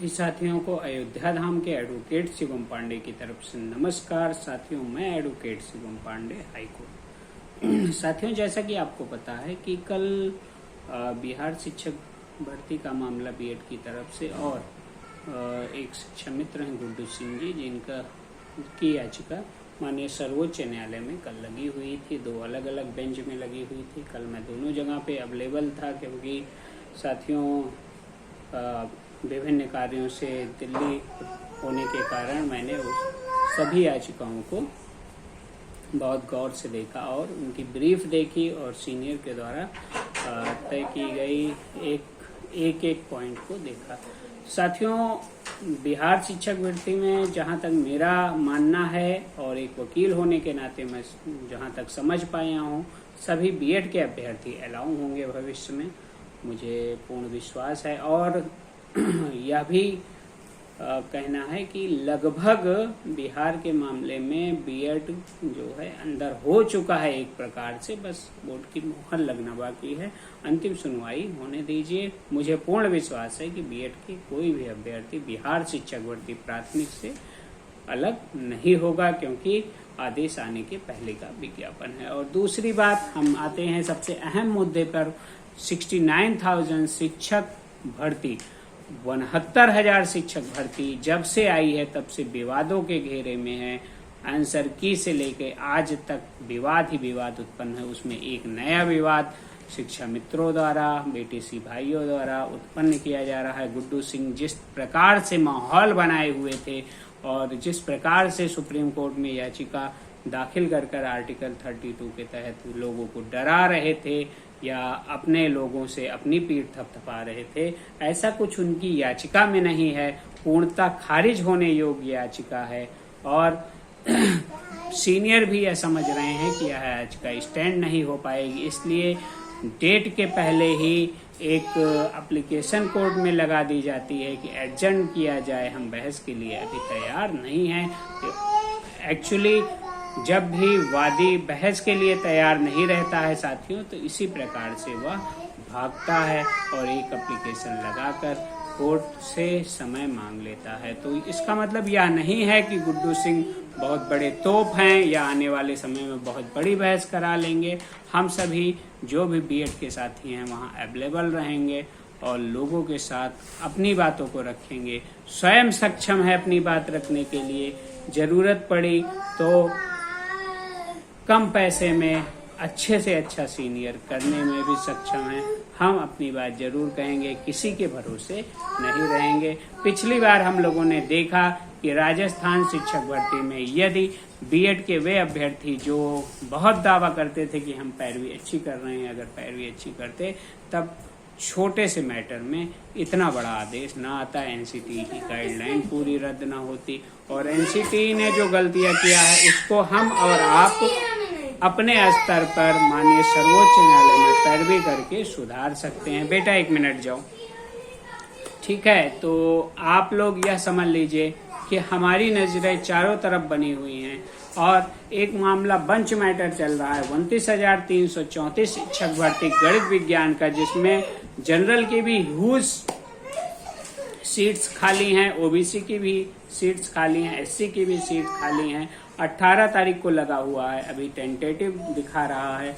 सभी साथियों को अयोध्या धाम के एडवोकेट शिवम पांडे की तरफ से नमस्कार। साथियों, मैं एडवोकेट शिवम पांडे, हाईकोर्ट। साथियों, जैसा कि आपको पता है कि कल बिहार शिक्षक भर्ती का मामला बीएड की तरफ से और एक शिक्षा मित्र हैं गुड्डू सिंह जी, जिनका की याचिका माननीय सर्वोच्च न्यायालय में कल लगी हुई थी। दो अलग अलग बेंच में लगी हुई थी। कल मैं दोनों जगह पे अवेलेबल था, क्योंकि साथियों विभिन्न कार्यों से दिल्ली होने के कारण मैंने उस सभी याचिकाओं को बहुत गौर से देखा और उनकी ब्रीफ देखी और सीनियर के द्वारा तय की गई एक पॉइंट को देखा। साथियों, बिहार शिक्षक भर्ती में जहां तक मेरा मानना है और एक वकील होने के नाते मैं जहां तक समझ पाया हूं, सभी बीएड के अभ्यर्थी अलाउ होंगे भविष्य में, मुझे पूर्ण विश्वास है। और यह भी कहना है कि लगभग बिहार के मामले में बीएड जो है अंदर हो चुका है एक प्रकार से, बस बोर्ड की मुहर लगना बाकी है। अंतिम सुनवाई होने दीजिए। मुझे पूर्ण विश्वास है कि बीएड के कोई भी अभ्यर्थी बिहार शिक्षक भर्ती प्राथमिक से अलग नहीं होगा, क्योंकि आदेश आने के पहले का विज्ञापन है। और दूसरी बात, हम आते हैं सबसे अहम मुद्दे पर। 69,000 शिक्षक भर्ती, 69,000 शिक्षक भर्ती जब से आई है तब से विवादों के घेरे में है। आंसर की से लेकर आज तक विवाद ही विवाद उत्पन्न है। उसमें एक नया विवाद शिक्षा मित्रों द्वारा, बीटीसी भाइयों द्वारा उत्पन्न किया जा रहा है। गुड्डू सिंह जिस प्रकार से माहौल बनाए हुए थे और जिस प्रकार से सुप्रीम कोर्ट में याचिका दाखिल कर आर्टिकल 32 के तहत लोगों को डरा रहे थे या अपने लोगों से अपनी पीठ थपथपा रहे थे, ऐसा कुछ उनकी याचिका में नहीं है। पूर्णतः खारिज होने योग्य याचिका है और सीनियर भी यह समझ रहे हैं कि यह याचिका स्टैंड नहीं हो पाएगी। इसलिए डेट के पहले ही एक एप्लीकेशन कोर्ट में लगा दी जाती है कि एडजर्न किया जाए। हम बहस के लिए अभी तैयार नहीं हैं। एक्चुअली जब भी वादी बहस के लिए तैयार नहीं रहता है साथियों, तो इसी प्रकार से वह भागता है और एक एप्लीकेशन लगाकर कोर्ट से समय मांग लेता है। तो इसका मतलब यह नहीं है कि गुड्डू सिंह बहुत बड़े तोप हैं या आने वाले समय में बहुत बड़ी बहस करा लेंगे। हम सभी जो भी बीएड के साथी हैं वहाँ अवेलेबल रहेंगे और लोगों के साथ अपनी बातों को रखेंगे। स्वयं सक्षम है अपनी बात रखने के लिए। जरूरत पड़ी तो कम पैसे में अच्छे से अच्छा सीनियर करने में भी सक्षम है। हम अपनी बात जरूर कहेंगे, किसी के भरोसे नहीं रहेंगे। पिछली बार हम लोगों ने देखा कि राजस्थान शिक्षक भर्ती में यदि बीएड के वे अभ्यर्थी जो बहुत दावा करते थे कि हम पैरवी अच्छी कर रहे हैं, अगर पैरवी अच्छी करते तब छोटे से मैटर में इतना बड़ा आदेश ना आता, एनसीटी की गाइडलाइन पूरी रद्द ना होती। और एनसीटी ने जो गलतियां किया है उसको हम और आप अपने स्तर पर माननीय सर्वोच्च न्यायालय में पैरवी करके सुधार सकते हैं। बेटा 1 मिनट जाओ, ठीक है। तो आप लोग यह समझ लीजिए कि हमारी नजरें चारों तरफ बनी हुई हैं और एक मामला बंच मैटर चल रहा है 29,334 शिक्षक भर्ती गणित विज्ञान का, जिसमें जनरल की भी ह्यूज सीट्स खाली हैं, ओबीसी की भी सीट्स खाली हैं, एससी की भी सीट खाली हैं। 18 तारीख को लगा हुआ है, अभी टेंटेटिव दिखा रहा है।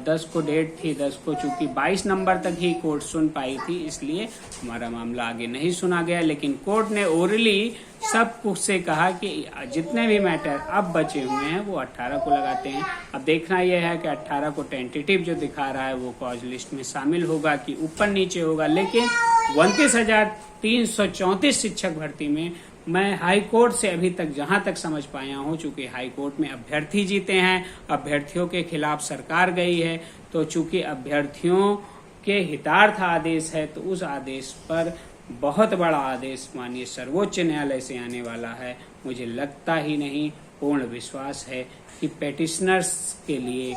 10 को डेट थी, 10 को चूंकि 22 नंबर तक ही कोर्ट सुन पाई थी, इसलिए हमारा मामला आगे नहीं सुना गया। लेकिन कोर्ट ने ओरली सब कुछ से कहा कि जितने भी मैटर अब बचे हुए हैं वो 18 को लगाते हैं। अब देखना यह है कि 18 को टेंटेटिव जो दिखा रहा है वो कॉज लिस्ट में शामिल होगा कि ऊपर नीचे होगा। लेकिन 29,334 शिक्षक भर्ती में मैं हाई कोर्ट से अभी तक जहां तक समझ पाया हूं, चूंकि हाई कोर्ट में अभ्यर्थी जीते हैं, अभ्यर्थियों के खिलाफ सरकार गई है, तो चूंकि अभ्यर्थियों के हितार्थ आदेश है तो उस आदेश पर बहुत बड़ा आदेश माननीय सर्वोच्च न्यायालय से आने वाला है। मुझे लगता ही नहीं, पूर्ण विश्वास है कि पेटिशनर्स के लिए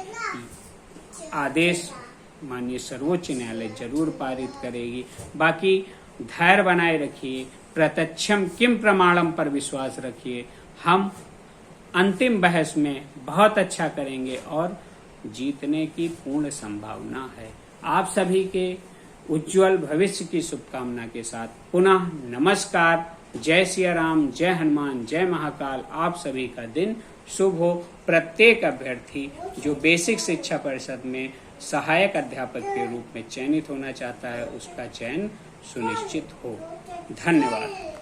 आदेश माननीय सर्वोच्च न्यायालय जरूर पारित करेगी। बाकी धैर्य बनाए रखिए, प्रत्यक्षम किम प्रमाणम पर विश्वास रखिए। हम अंतिम बहस में बहुत अच्छा करेंगे और जीतने की पूर्ण संभावना है। आप सभी के उज्जवल भविष्य की शुभकामना के साथ पुनः नमस्कार। जय सिया राम, जय हनुमान, जय महाकाल। आप सभी का दिन शुभ हो। प्रत्येक अभ्यर्थी जो बेसिक शिक्षा परिषद में सहायक अध्यापक के रूप में चयनित होना चाहता है, उसका चयन सुनिश्चित हो। धन्यवाद।